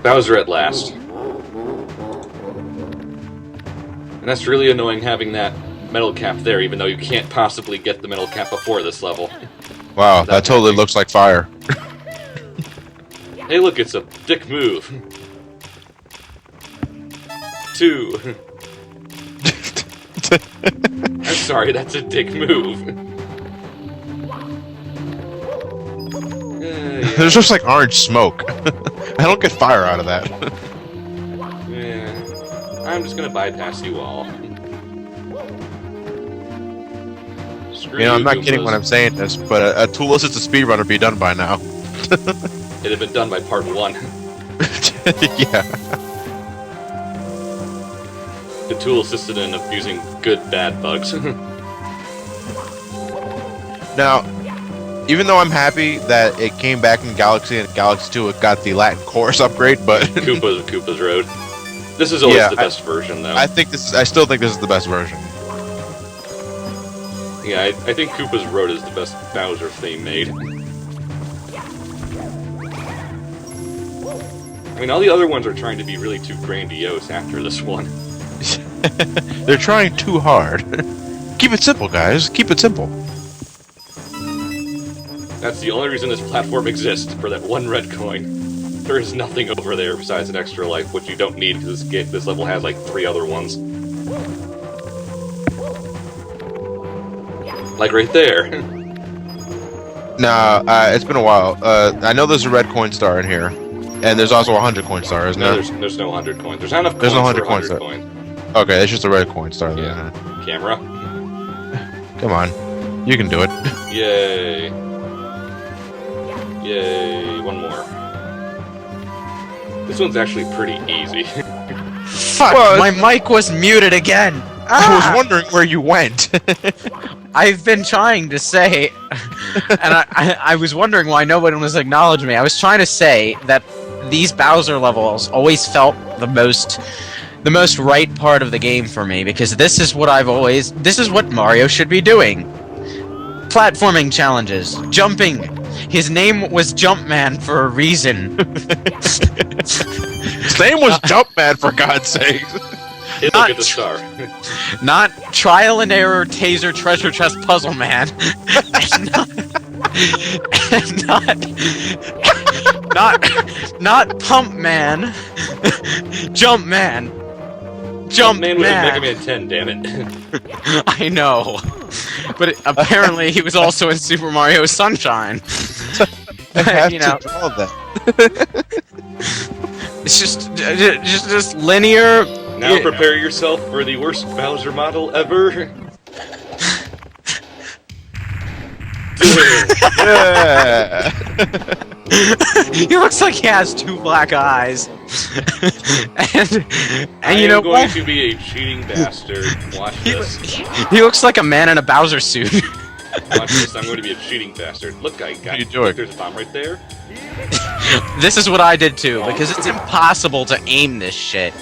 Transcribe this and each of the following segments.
Bowser at last. And that's really annoying having that metal cap there, even though you can't possibly get the metal cap before this level. Wow, that totally looks like fire. Hey look, it's a dick move. 2. I'm sorry, that's a dick move. Yeah. There's just like orange smoke. I don't get fire out of that. Yeah. I'm just gonna bypass you all. Screw You know, I'm not Goombas. kidding when I'm saying this, but a tool assisted speedrun would be done by now. It had been done by part 1. Yeah. The tool assisted in abusing good bad bugs. Now, even though I'm happy that it came back in Galaxy and Galaxy 2 it got the Latin chorus upgrade, but Koopa's Road. This is always Yeah, the best version, though. I still think this is the best version. Yeah, I think Koopa's Road is the best Bowser theme made. I mean, all the other ones are trying to be really too grandiose after this one. They're trying too hard. Keep it simple, guys. Keep it simple. That's the only reason this platform exists, for that one red coin. There is nothing over there besides an extra life, which you don't need because this level has like 3 other ones. Like right there. Nah, it's been a while. I know there's a red coin star in here, and there's also a 100 coin star, isn't No, there? there's no 100 coins. There's not enough coins There's no for 100 100 coins. coins. Okay, it's just a red coin star then. Yeah. Camera. Come on, you can do it. Yay. Yay. One more. This one's actually pretty easy. Fuck, Well, my mic was muted again. I was wondering where you went. I've been trying to say, and I was wondering why nobody was acknowledging me. I was trying to say that these Bowser levels always felt the most right part of the game for me, because this is what Mario should be doing. Platforming challenges, jumping. His name was Jumpman for a reason. His name was Jumpman, for God's sake. Hey, look at the star. Not trial and error taser treasure chest puzzle man. not pump man. Jump man. Jump Man was in Mega man. Man 10, damn it. I know. But apparently he was also in Super Mario Sunshine. I have You know. to draw that. It's just linear. Now prepare yourself for the worst Bowser model ever. Yeah. He looks like he has 2 black eyes. and you know I'm going what? to be a cheating bastard. Watch this. He looks like a man in a Bowser suit. Watch this. I'm going to be a cheating bastard. Look, I got. What are you doing? Look, there's a bomb right there. This is what I did too, because it's impossible to aim this shit.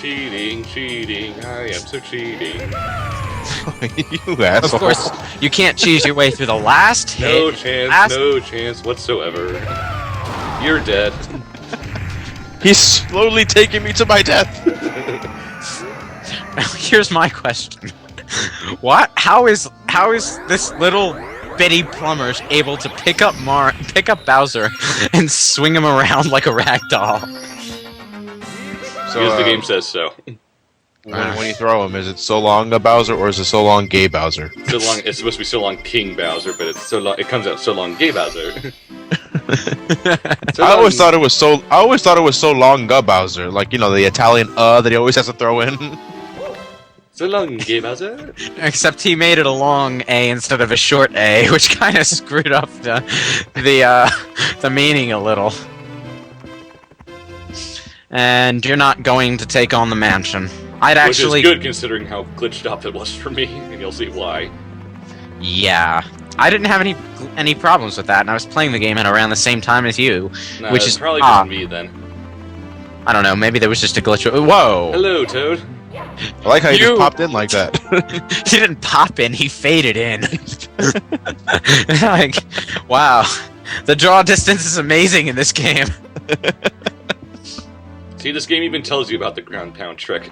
Cheating, cheating. I am so cheating. You asshole. Of course, you can't cheese your way through the last hit. No chance whatsoever. You're dead. He's slowly taking me to my death. Now, here's my question: What? How is this little bitty plumber able to pick up Bowser and swing him around like a rag doll? So, Because the game says so. when you throw him, is it so long a Bowser or is it so long gay Bowser? So long. It's supposed to be so long King Bowser, but it's so long. It comes out so long Gay Bowser. I always thought it was so long Bowser, like you know the Italian that he always has to throw in. So long Gay Bowser. Except he made it a long A instead of a short A, which kind of screwed up the meaning a little. And you're not going to take on the mansion. I'd actually. Which is good considering how glitched up it was for me, and you'll see why. Yeah, I didn't have any problems with that, and I was playing the game at around the same time as you, Nah, which it's is probably odd. me then. I don't know. Maybe there was just a glitch. Whoa! Hello, Toad. I like how you You- just popped in like that. He didn't pop in. He faded in. Like, wow. The draw distance is amazing in this game. See, this game even tells you about the ground pound trick.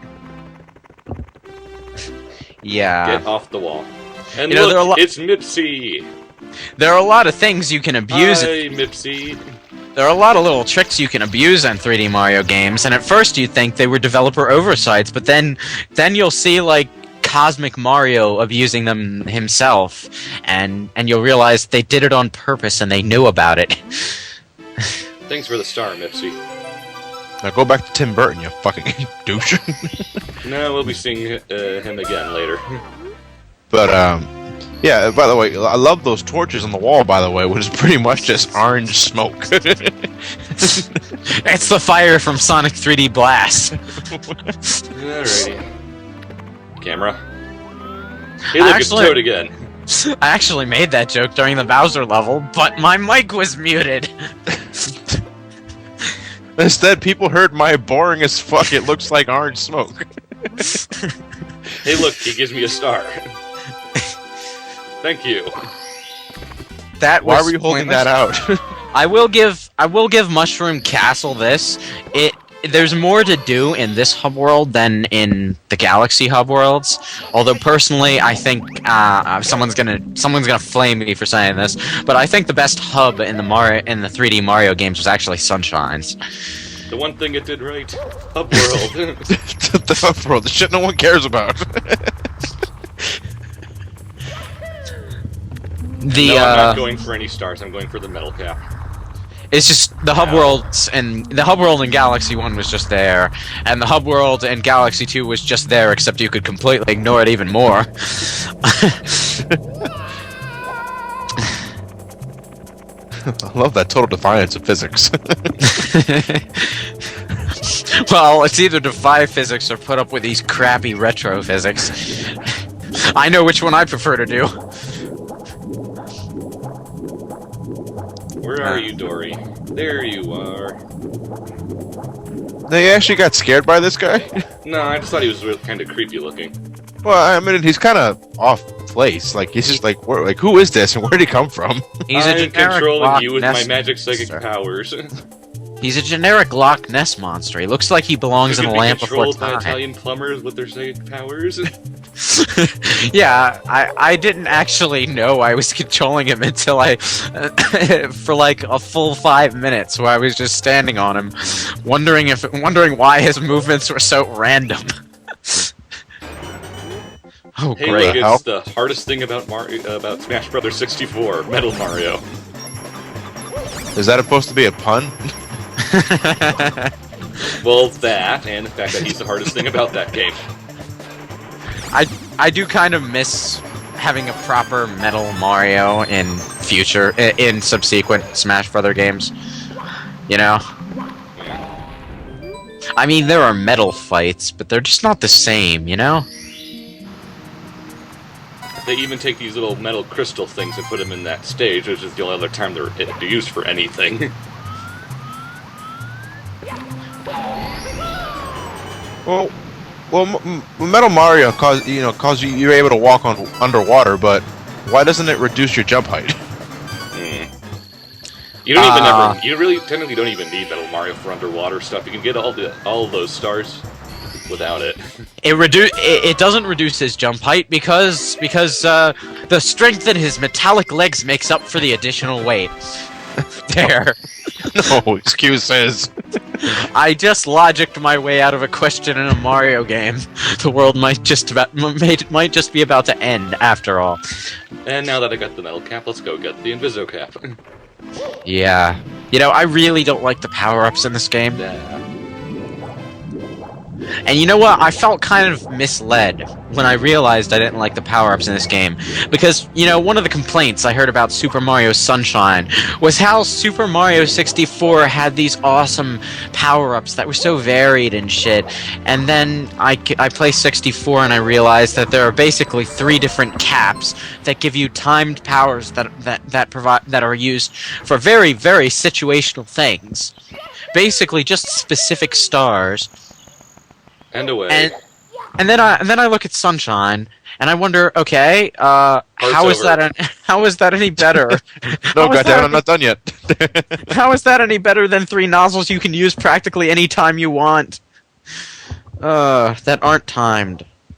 Yeah. Get off the wall. And You know, there are look, it's Mipsy! There are a lot of things you can abuse. Hi, Mipsy. There are a lot of little tricks you can abuse in 3D Mario games, and at first you think they were developer oversights, but then you'll see like Cosmic Mario abusing them himself, and you'll realize they did it on purpose and they knew about it. Thanks for the star, Mipsy. Now go back to Tim Burton, you fucking douche. No, we'll be seeing him again later. But yeah. By the way, I love those torches on the wall. By the way, which is pretty much just orange smoke. It's the fire from Sonic 3D Blast. Alrighty. Camera. Hey, look, it's Toad again. I actually made that joke during the Bowser level, but my mic was muted. Instead, people heard my boring as fuck. It looks like orange smoke. Hey, look, he gives me a star. Thank you. Why were you holding that out? I will give Mushroom Castle this. There's more to do in this hub world than in the Galaxy hub worlds. Although personally, I think someone's gonna flame me for saying this, but I think the best hub in the 3D Mario games was actually Sunshine's. The one thing it did right, hub world. The hub world, the shit no one cares about. No, I'm not going for any stars. I'm going for the metal cap. It's just the hub worlds, and the hub world in Galaxy 1 was just there, and the hub world in Galaxy 2 was just there, except you could completely ignore it even more. I love that total defiance of physics. Well, it's either defy physics or put up with these crappy retro physics. I know which one I prefer to do. Where are you, Dory? There you are. They actually got scared by this guy? No, I just thought he was really kind of creepy looking. Well, I mean, he's kind of off place. Like, he's just like, who is this and where did he come from? He's a I'm generic controlling Loch you with Ness my magic psychic monster. powers. He's a generic Loch Ness monster. He looks like he belongs in a Lamp Before controlled by Time. Italian plumbers with their psychic powers. Yeah, I didn't actually know I was controlling him until for like a full 5 minutes, where I was just standing on him, wondering why his movements were so random. Oh, Hey, great! look, it's the hardest thing about about Smash Bros. 64, Metal Mario. Is that supposed to be a pun? Well, that, and the fact that he's the hardest thing about that game. I do kind of miss having a proper Metal Mario in subsequent Smash Brother games. You know? Yeah. I mean, there are metal fights, but they're just not the same, you know? They even take these little metal crystal things and put them in that stage, which is the only other time they're used for anything. Well, Metal Mario cause you're able to walk on underwater, but why doesn't it reduce your jump height? You don't even ever. You really technically don't even need Metal Mario for underwater stuff. You can get all those stars without it. It doesn't reduce his jump height because the strength in his metallic legs makes up for the additional weight. There. No excuses. I just logicked my way out of a question in a Mario game. The world might just be about to end after all. And now that I got the metal cap, let's go get the Inviso cap. Yeah. You know, I really don't like the power-ups in this game. And you know what? I felt kind of misled when I realized I didn't like the power-ups in this game. Because, you know, one of the complaints I heard about Super Mario Sunshine was how Super Mario 64 had these awesome power-ups that were so varied and shit. And then I play 64 and I realized that there are basically 3 different caps that give you timed powers that are used for very, very situational things. Basically just specific stars. And away. And then I look at Sunshine, and I wonder, okay, how is over. how is that any better? No, How is that goddamn, I'm not done yet. How is that any better than 3 nozzles you can use practically any time you want? That aren't timed.